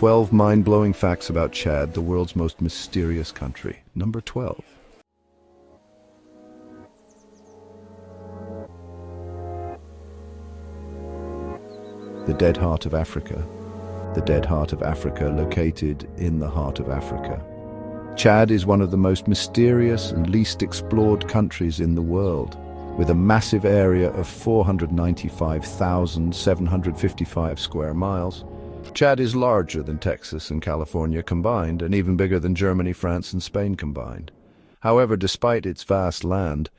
12 mind-blowing facts about Chad, the world's most mysterious country. Number 12. The Dead Heart of Africa. The Dead Heart of Africa, located in the heart of Africa. Chad is one of the most mysterious and least explored countries in the world, with a massive area of 495,755 square miles. Chad is larger than Texas and California combined, and even bigger than Germany, France, and Spain combined. However, despite its vast land,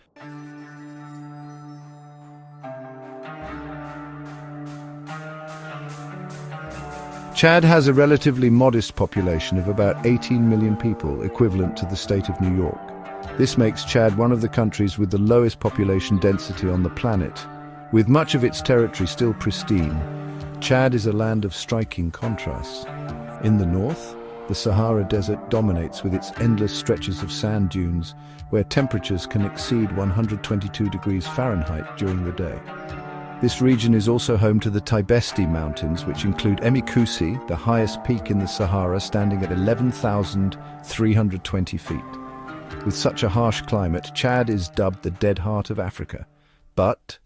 Chad has a relatively modest population of about 18 million people, equivalent to the state of New York. This makes Chad one of the countries with the lowest population density on the planet. With much of its territory still pristine, Chad is a land of striking contrasts. In the north, the Sahara Desert dominates with its endless stretches of sand dunes, where temperatures can exceed 122 degrees Fahrenheit during the day. This region is also home to the Saddest Mountains, which include Cuisine, the highest peak in the Sahara, standing at 11,320 feet. With such a harsh climate, Chad is dubbed the Dead Heart of Africa. But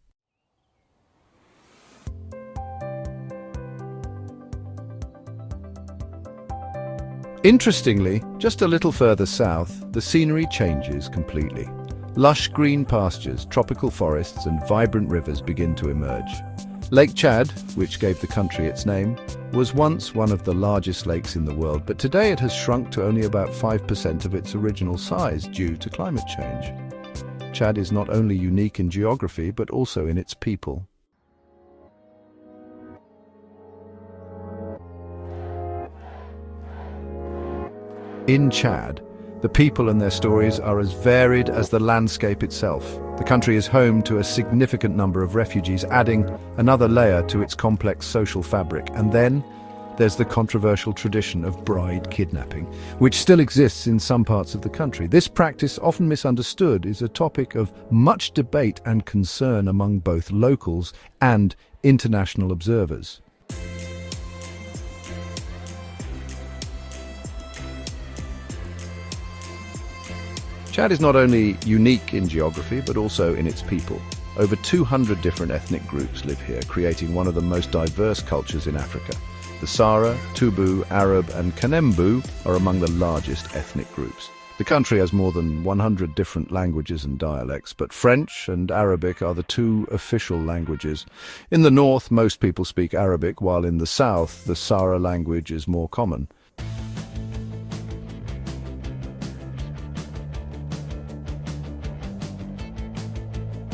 interestingly, just a little further south, the scenery changes completely. Lush green pastures, tropical forests, and vibrant rivers begin to emerge. Lake Chad, which gave the country its name, was once one of the largest lakes in the world, but today it has shrunk to only about 5% of its original size due to climate change. Chad is not only unique in geography, but also in its people. In Chad, the people and their stories are as varied as the landscape itself. The country is home to a significant number of refugees, adding another layer to its complex social fabric. And then there's the controversial tradition of bride kidnapping, which still exists in some parts of the country. This practice, often misunderstood, is a topic of much debate and concern among both locals and international observers. Chad is not only unique in geography, but also in its people. Over 200 different ethnic groups live here, creating one of the most diverse cultures in Africa. The Sara, Tubu, Arab, and Kanembu are among the largest ethnic groups. The country has more than 100 different languages and dialects, but French and Arabic are the two official languages. In the north, most people speak Arabic, while in the south, the Sara language is more common.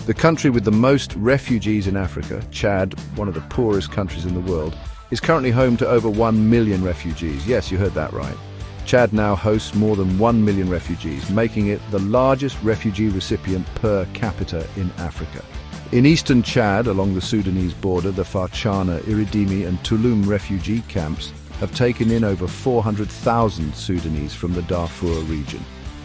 The country with the most refugees in Africa, Chad, one of the poorest countries in the world, is currently home to over 1 million refugees. Yes, you heard that right. Chad now hosts more than 1 million refugees, making it the largest refugee recipient per capita in Africa. In eastern Chad, along the Sudanese border, the Farchana, Iridimi, and Tulum refugee camps have taken in over 400,000 Sudanese from the Darfur region.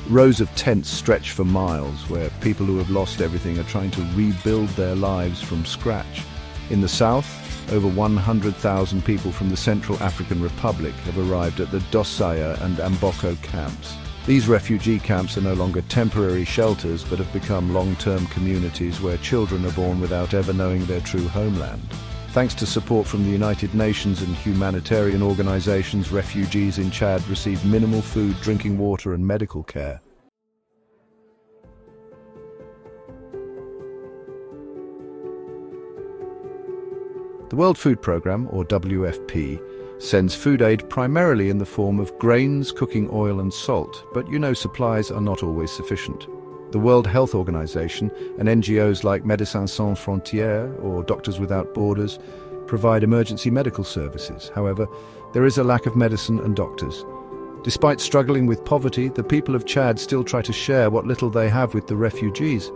Rows of tents stretch for miles, where people who have lost everything are trying to rebuild their lives from scratch. In the south, over 100,000 people from the Central African Republic have arrived at the Dosaya and Amboko camps. These refugee camps are no longer temporary shelters, but have become long-term communities where children are born without ever knowing their true homeland. Thanks to support from the United Nations and humanitarian organizations, refugees in Chad receive minimal food, drinking water, and medical care. The World Food Programme, or WFP, sends food aid primarily in the form of grains, cooking oil, and salt, but supplies are not always sufficient. The World Health Organization and NGOs like Médecins Sans Frontières or Doctors Without Borders provide emergency medical services. However, there is a lack of medicine and doctors. Despite struggling with poverty, the people of Chad still try to share what little they have with the refugees.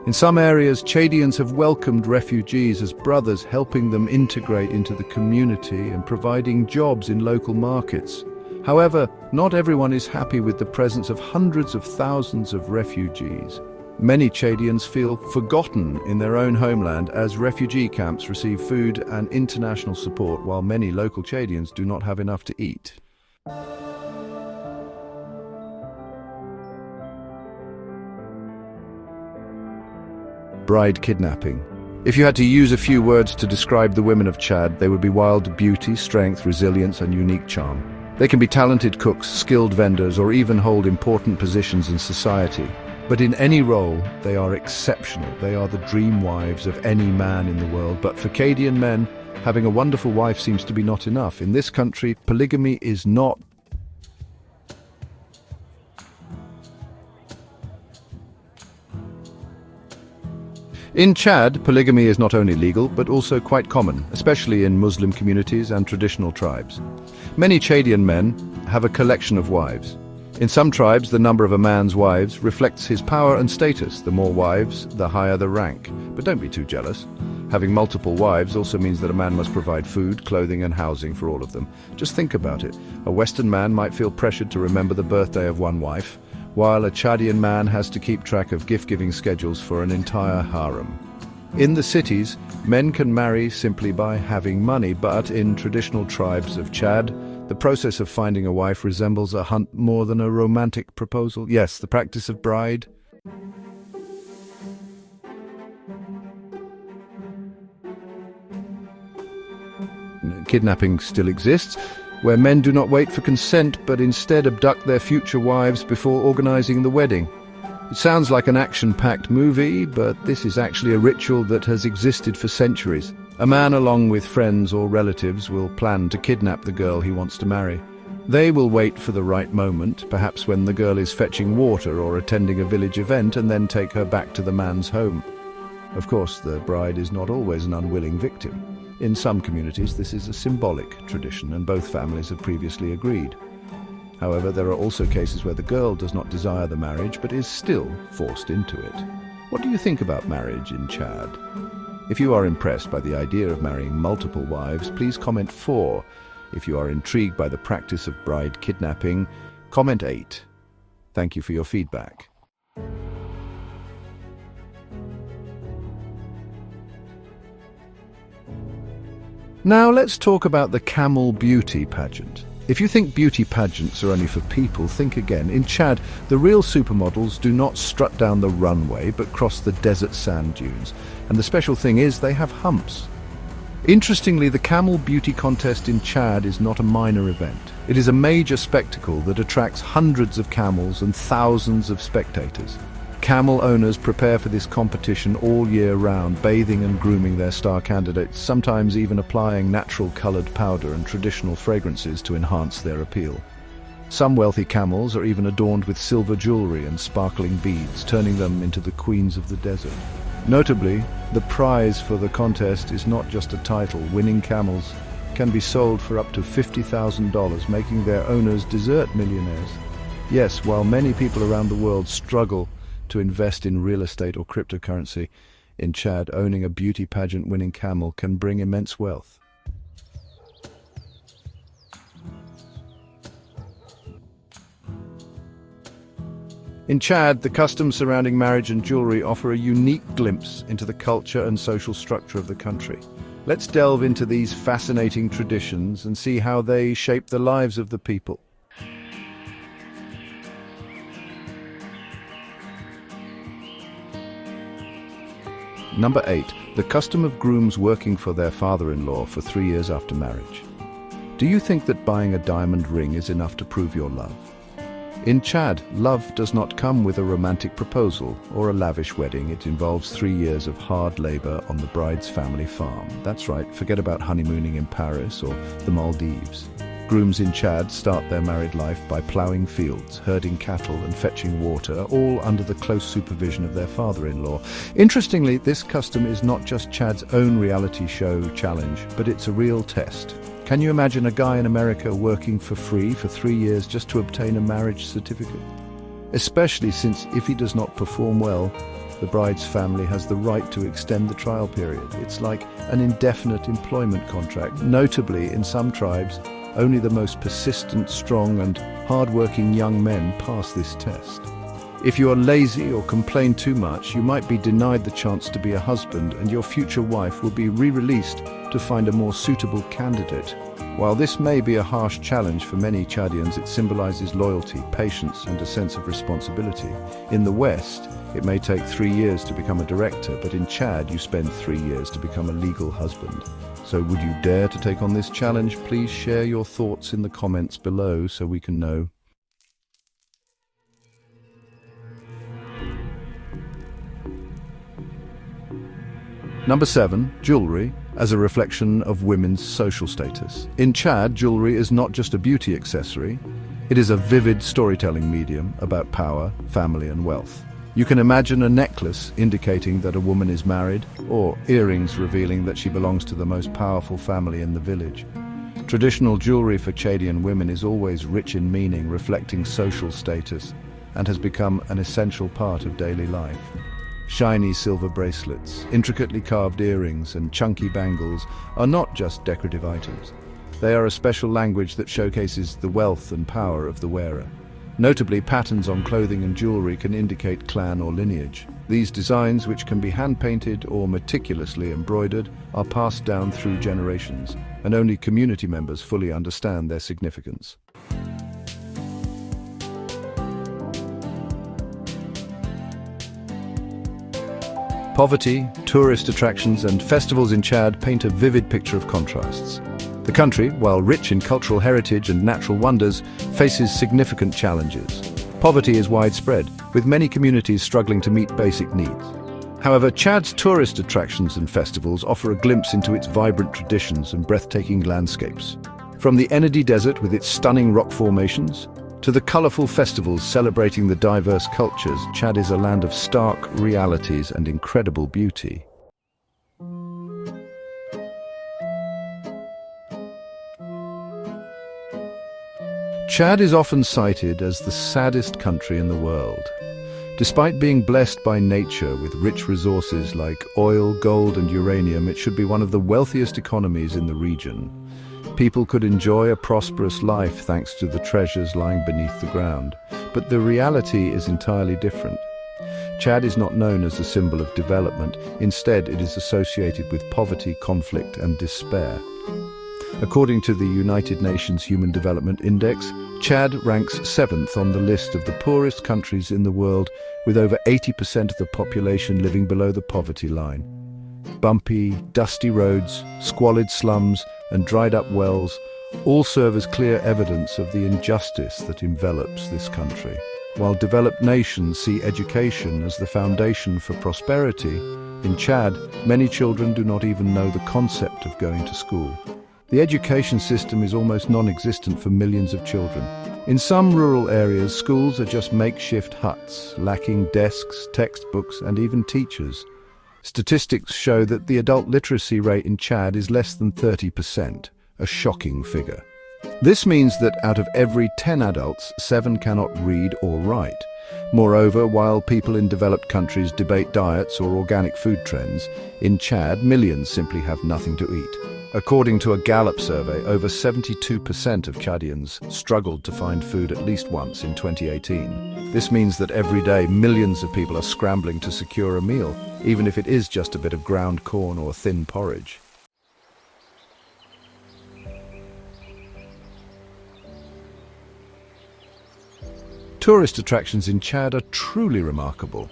In some areas, Chadians have welcomed refugees as brothers, helping them integrate into the community and providing jobs in local markets. However, not everyone is happy with the presence of hundreds of thousands of refugees. Many Chadians feel forgotten in their own homeland as refugee camps receive food and international support, while many local Chadians do not have enough to eat. Bride kidnapping. If you had to use a few words to describe the women of Chad, they would be wild beauty, strength, resilience, and unique charm. They can be talented cooks, skilled vendors, or even hold important positions in society. But in any role, they are exceptional. They are the dream wives of any man in the world. But for Cadian men, having a wonderful wife seems to be not enough. In this country, polygamy is not. In Chad, polygamy is not only legal, but also quite common, especially in Muslim communities and traditional tribes. Many Chadian men have a collection of wives. In some tribes, the number of a man's wives reflects his power and status. The more wives, the higher the rank. But don't be too jealous. Having multiple wives also means that a man must provide food, clothing, and housing for all of them. Just think about it. A Western man might feel pressured to remember the birthday of one wife, while a Chadian man has to keep track of gift-giving schedules for an entire harem. In the cities, men can marry simply by having money, but in traditional tribes of Chad, the process of finding a wife resembles a hunt more than a romantic proposal. Yes, the practice of bride. Kidnapping still exists, where men do not wait for consent but instead abduct their future wives before organizing the wedding. It sounds like an action-packed movie, but this is actually a ritual that has existed for centuries. A man, along with friends or relatives, will plan to kidnap the girl he wants to marry. They will wait for the right moment, perhaps when the girl is fetching water or attending a village event, and then take her back to the man's home. Of course, the bride is not always an unwilling victim. In some communities, this is a symbolic tradition, and both families have previously agreed. However, there are also cases where the girl does not desire the marriage, but is still forced into it. What do you think about marriage in Chad? If you are impressed by the idea of marrying multiple wives, please comment 4. If you are intrigued by the practice of bride kidnapping, comment 8. Thank you for your feedback. Now let's talk about the Camel beauty pageant. If you think beauty pageants are only for people, think again. In Chad, the real supermodels do not strut down the runway, but cross the desert sand dunes. And the special thing is, they have humps. Interestingly, the Camel beauty contest in Chad is not a minor event. It is a major spectacle that attracts hundreds of camels and thousands of spectators. Camel owners prepare for this competition all year round, bathing and grooming their star candidates, sometimes even applying natural colored powder and traditional fragrances to enhance their appeal. Some wealthy camels are even adorned with silver jewelry and sparkling beads, turning them into the queens of the desert. Notably, the prize for the contest is not just a title. Winning camels can be sold for up to $50,000, making their owners desert millionaires. Yes, while many people around the world struggle to invest in real estate or cryptocurrency, in Chad, owning a beauty pageant winning camel can bring immense wealth. In Chad, the customs surrounding marriage and jewelry offer a unique glimpse into the culture and social structure of the country. Let's delve into these fascinating traditions and see how they shape the lives of the people. Number 8. The custom of grooms working for their father-in-law for 3 years after marriage. Do you think that buying a diamond ring is enough to prove your love? In Chad, love does not come with a romantic proposal or a lavish wedding. It involves 3 years of hard labor on the bride's family farm. That's right, forget about honeymooning in Paris or the Maldives. Grooms in Chad start their married life by ploughing fields, herding cattle and fetching water, all under the close supervision of their father-in-law. Interestingly, this custom is not just Chad's own reality show challenge, but it's a real test. Can you imagine a guy in America working for free for 3 years just to obtain a marriage certificate? Especially since if he does not perform well, the bride's family has the right to extend the trial period. It's like an indefinite employment contract. Notably, in some tribes, only the most persistent, strong and hard-working young men pass this test. If you are lazy or complain too much, you might be denied the chance to be a husband, and your future wife will be re-released to find a more suitable candidate. While this may be a harsh challenge for many Chadians, it symbolizes loyalty, patience, and a sense of responsibility. In the West, it may take 3 years to become a director, but in Chad, you spend 3 years to become a legal husband. So would you dare to take on this challenge? Please share your thoughts in the comments below so we can know. Number 7, jewelry as a reflection of women's social status. In Chad, jewelry is not just a beauty accessory, it is a vivid storytelling medium about power, family, and wealth. You can imagine a necklace indicating that a woman is married, or earrings revealing that she belongs to the most powerful family in the village. Traditional jewelry for Chadian women is always rich in meaning, reflecting social status, and has become an essential part of daily life. Shiny silver bracelets, intricately carved earrings, and chunky bangles are not just decorative items. They are a special language that showcases the wealth and power of the wearer. Notably, patterns on clothing and jewelry can indicate clan or lineage. These designs, which can be hand-painted or meticulously embroidered, are passed down through generations, and only community members fully understand their significance. Poverty, tourist attractions, and festivals in Chad paint a vivid picture of contrasts. The country, while rich in cultural heritage and natural wonders, faces significant challenges. Poverty is widespread, with many communities struggling to meet basic needs. However, Chad's tourist attractions and festivals offer a glimpse into its vibrant traditions and breathtaking landscapes. From the Enit Desert with its stunning rock formations, to the colorful festivals celebrating the diverse cultures, Chad is a land of stark realities and incredible beauty. Chad is often cited as the saddest country in the world. Despite being blessed by nature with rich resources like oil, gold, and uranium, it should be one of the wealthiest economies in the region. People could enjoy a prosperous life thanks to the treasures lying beneath the ground. But the reality is entirely different. Chad is not known as a symbol of development. Instead, it is associated with poverty, conflict, and despair. According to the United Nations Human Development Index, Chad ranks 7th on the list of the poorest countries in the world, with over 80% of the population living below the poverty line. Bumpy, dusty roads, squalid slums, and dried-up wells all serve as clear evidence of the injustice that envelops this country. While developed nations see education as the foundation for prosperity, in Chad, many children do not even know the concept of going to school. The education system is almost non-existent for millions of children. In some rural areas, schools are just makeshift huts, lacking desks, textbooks, and even teachers. Statistics show that the adult literacy rate in Chad is less than 30%, a shocking figure. This means that out of every 10 adults, 7 cannot read or write. Moreover, while people in developed countries debate diets or organic food trends, in Chad, millions simply have nothing to eat. According to a Gallup survey, over 72% of Chadians struggled to find food at least once in 2018. This means that every day millions of people are scrambling to secure a meal, even if it is just a bit of ground corn or thin porridge. Tourist attractions in Chad are truly remarkable.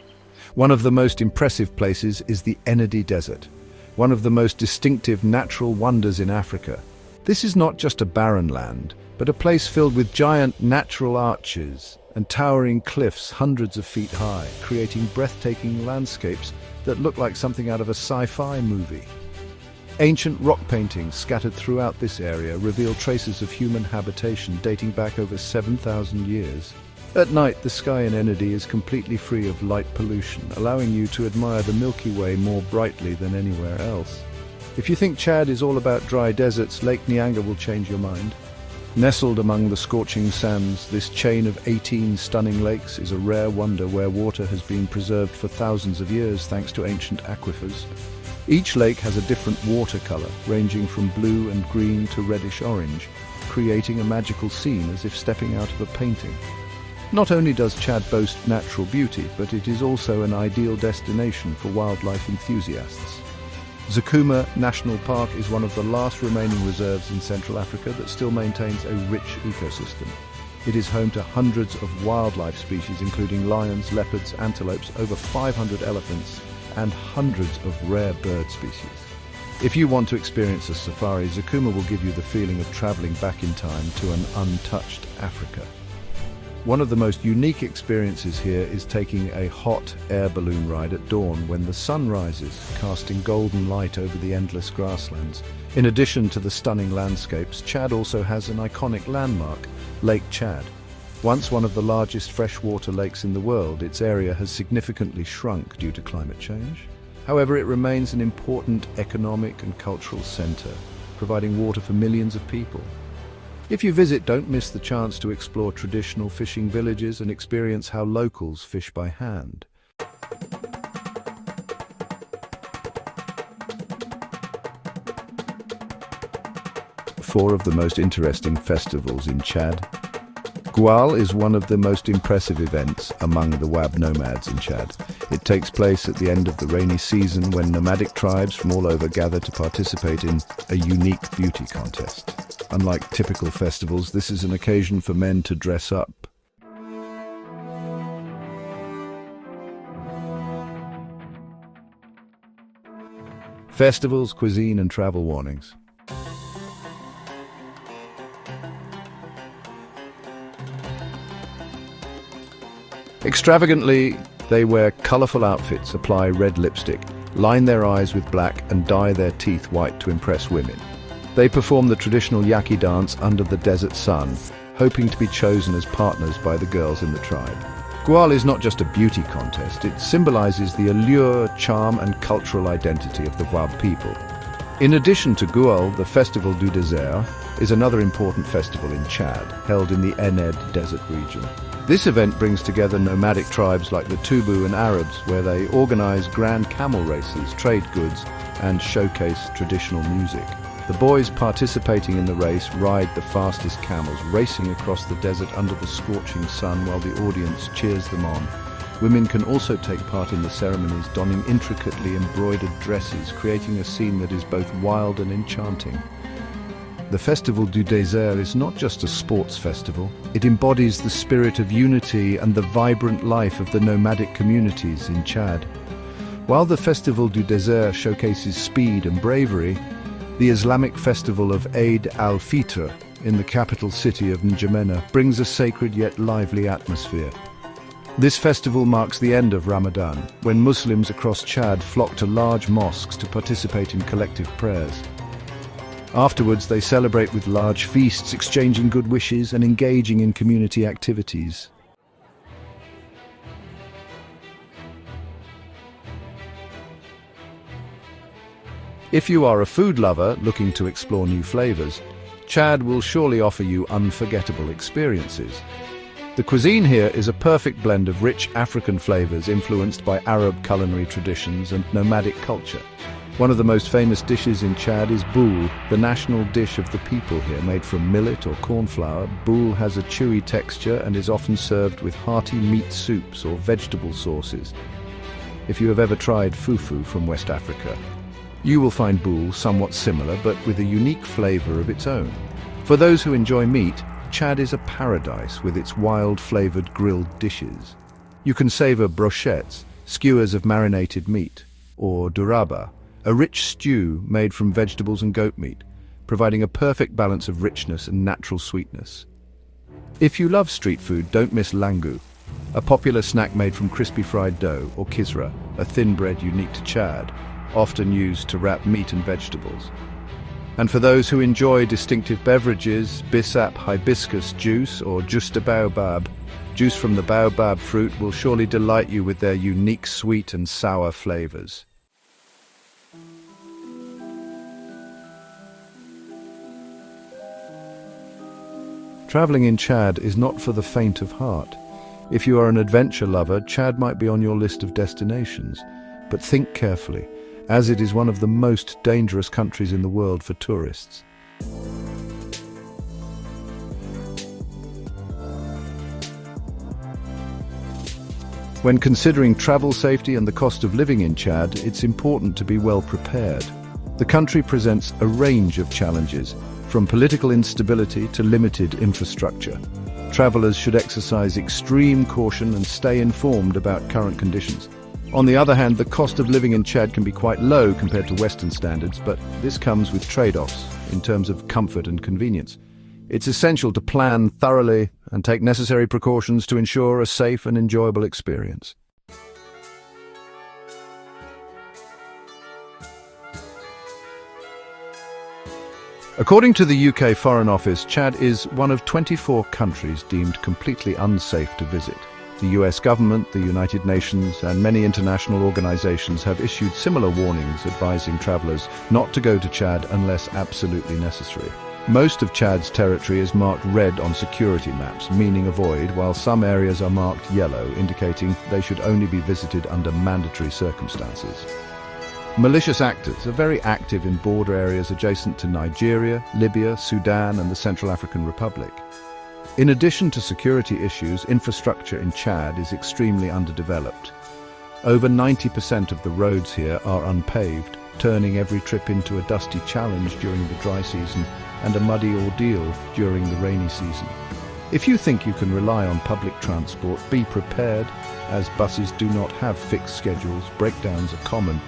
One of the most impressive places is the Enit Desert, one of the most distinctive natural wonders in Africa. This is not just a barren land, but a place filled with giant natural arches and towering cliffs hundreds of feet high, creating breathtaking landscapes that look like something out of a sci-fi movie. Ancient rock paintings scattered throughout this area reveal traces of human habitation dating back over 7,000 years. At night, the sky in Enit is completely free of light pollution, allowing you to admire the Milky Way more brightly than anywhere else. If you think Chad is all about dry deserts, Lake Nyanga will change your mind. Nestled among the scorching sands, this chain of 18 stunning lakes is a rare wonder where water has been preserved for thousands of years thanks to ancient aquifers. Each lake has a different water color, ranging from blue and green to reddish orange, creating a magical scene as if stepping out of a painting. Not only does Chad boast natural beauty, but it is also an ideal destination for wildlife enthusiasts. Zakouma National Park is one of the last remaining reserves in Central Africa that still maintains a rich ecosystem. It is home to hundreds of wildlife species, including lions, leopards, antelopes, over 500 elephants, and hundreds of rare bird species. If you want to experience a safari, Zakouma will give you the feeling of traveling back in time to an untouched Africa. One of the most unique experiences here is taking a hot air balloon ride at dawn when the sun rises, casting golden light over the endless grasslands. In addition to the stunning landscapes, Chad also has an iconic landmark, Lake Chad. Once one of the largest freshwater lakes in the world, its area has significantly shrunk due to climate change. However, it remains an important economic and cultural center, providing water for millions of people. If you visit, don't miss the chance to explore traditional fishing villages and experience how locals fish by hand. Four of the most interesting festivals in Chad. Goual is one of the most impressive events among the Wab nomads in Chad. It takes place at the end of the rainy season when nomadic tribes from all over gather to participate in a unique beauty contest. Unlike typical festivals, this is an occasion for men to dress up. Festivals, cuisine, and travel warnings. Extravagantly, they wear colorful outfits, apply red lipstick, line their eyes with black, and dye their teeth white to impress women. They perform the traditional yaki dance under the desert sun, hoping to be chosen as partners by the girls in the tribe. Goual is not just a beauty contest, it symbolizes the allure, charm, and cultural identity of the Wab people. In addition to Goual, the Festival du Désert is another important festival in Chad, held in the Enit desert region. This event brings together nomadic tribes like the Tubu and Arabs, where they organize grand camel races, trade goods, and showcase traditional music. The boys participating in the race ride the fastest camels, racing across the desert under the scorching sun while the audience cheers them on. Women can also take part in the ceremonies, donning intricately embroidered dresses, creating a scene that is both wild and enchanting. The Festival du Désert is not just a sports festival, it embodies the spirit of unity and the vibrant life of the nomadic communities in Chad. While the Festival du Désert showcases speed and bravery, the Islamic festival of Eid al-Fitr in the capital city of N'Djamena brings a sacred yet lively atmosphere. This festival marks the end of Ramadan, when Muslims across Chad flock to large mosques to participate in collective prayers. Afterwards, they celebrate with large feasts, exchanging good wishes and engaging in community activities. If you are a food lover looking to explore new flavors, Chad will surely offer you unforgettable experiences. The cuisine here is a perfect blend of rich African flavors influenced by Arab culinary traditions and nomadic culture. One of the most famous dishes in Chad is boule, the national dish of the people here, made from millet or corn flour. Boule has a chewy texture and is often served with hearty meat soups or vegetable sauces. If you have ever tried fufu from West Africa, you will find boule somewhat similar, but with a unique flavor of its own. For those who enjoy meat, Chad is a paradise with its wild-flavored grilled dishes. You can savor brochettes, skewers of marinated meat, or douraba, a rich stew made from vegetables and goat meat, providing a perfect balance of richness and natural sweetness. If you love street food, don't miss langu, a popular snack made from crispy fried dough, or kisra, a thin bread unique to Chad, often used to wrap meat and vegetables. And for those who enjoy distinctive beverages, Bissap hibiscus juice or jus de baobab, juice from the baobab fruit, will surely delight you with their unique sweet and sour flavors. Traveling in Chad is not for the faint of heart. If you are an adventure lover, Chad might be on your list of destinations, but think carefully, as it is one of the most dangerous countries in the world for tourists. When considering travel safety and the cost of living in Chad, it's important to be well prepared. The country presents a range of challenges, from political instability to limited infrastructure. Travelers should exercise extreme caution and stay informed about current conditions. On the other hand, the cost of living in Chad can be quite low compared to Western standards, but this comes with trade-offs in terms of comfort and convenience. It's essential to plan thoroughly and take necessary precautions to ensure a safe and enjoyable experience. According to the UK Foreign Office, Chad is one of 24 countries deemed completely unsafe to visit. The US government, the United Nations, and many international organizations have issued similar warnings advising travelers not to go to Chad unless absolutely necessary. Most of Chad's territory is marked red on security maps, meaning avoid, while some areas are marked yellow, indicating they should only be visited under mandatory circumstances. Malicious actors are very active in border areas adjacent to Nigeria, Libya, Sudan, and the Central African Republic. In addition to security issues, infrastructure in Chad is extremely underdeveloped. Over 90% of the roads here are unpaved, turning every trip into a dusty challenge during the dry season and a muddy ordeal during the rainy season. If you think you can rely on public transport, be prepared, as buses do not have fixed schedules, breakdowns are common,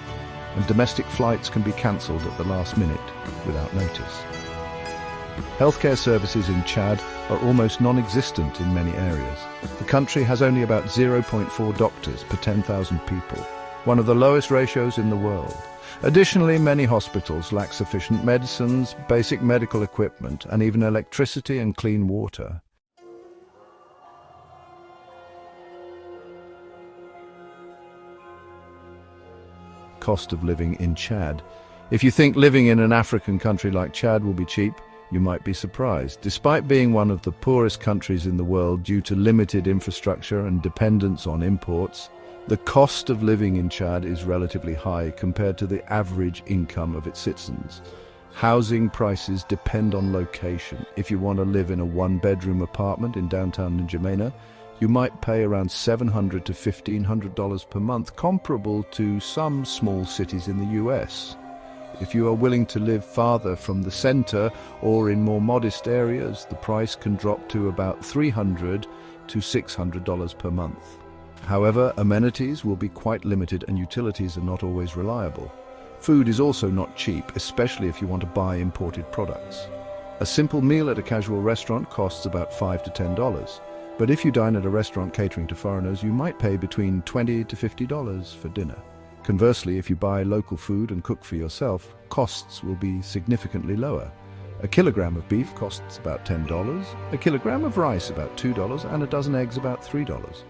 and domestic flights can be cancelled at the last minute without notice. Healthcare services in Chad are almost non-existent in many areas. The country has only about 0.4 doctors per 10,000 people, one of the lowest ratios in the world. Additionally, many hospitals lack sufficient medicines, basic medical equipment, and even electricity and clean water. Cost of living in Chad. If you think living in an African country like Chad will be cheap, you might be surprised. Despite being one of the poorest countries in the world due to limited infrastructure and dependence on imports, the cost of living in Chad is relatively high compared to the average income of its citizens. Housing prices depend on location. If you want to live in a one-bedroom apartment in downtown N'Djamena, you might pay around $700 to $1,500 per month, comparable to some small cities in the US. If you are willing to live farther from the center or in more modest areas, the price can drop to about $300 to $600 per month. However, amenities will be quite limited and utilities are not always reliable. Food is also not cheap, especially if you want to buy imported products. A simple meal at a casual restaurant costs about $5 to $10. But if you dine at a restaurant catering to foreigners, you might pay between $20 to $50 for dinner. Conversely, if you buy local food and cook for yourself, costs will be significantly lower. A kilogram of beef costs about $10, a kilogram of rice about $2, and a dozen eggs about $3.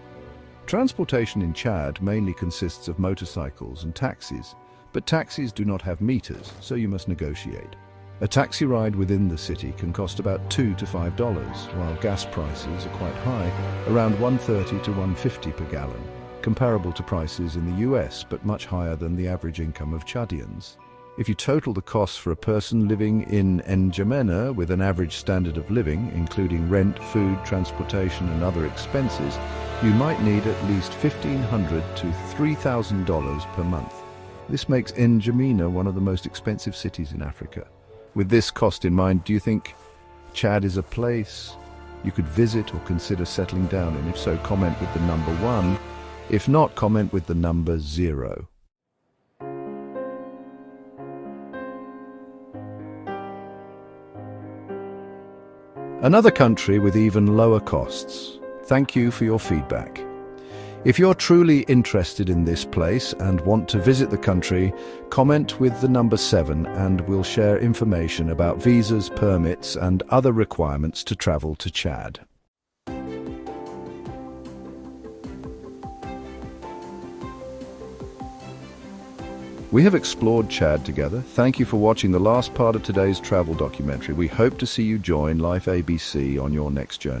Transportation in Chad mainly consists of motorcycles and taxis, but taxis do not have meters, so you must negotiate. A taxi ride within the city can cost about $2 to $5, while gas prices are quite high, around $1.30 to $1.50 per gallon, comparable to prices in the US, but much higher than the average income of Chadians. If you total the costs for a person living in N'Djamena with an average standard of living, including rent, food, transportation, and other expenses, you might need at least $1,500 to $3,000 per month. This makes N'Djamena one of the most expensive cities in Africa. With this cost in mind, do you think Chad is a place you could visit or consider settling down in? If so, comment with the number 1. If not, comment with the number 0. Another country with even lower costs. Thank you for your feedback. If you're truly interested in this place and want to visit the country, comment with the number 7 and we'll share information about visas, permits, and other requirements to travel to Chad. We have explored Chad together. Thank you for watching the last part of today's travel documentary. We hope to see you join Life ABC on your next journey.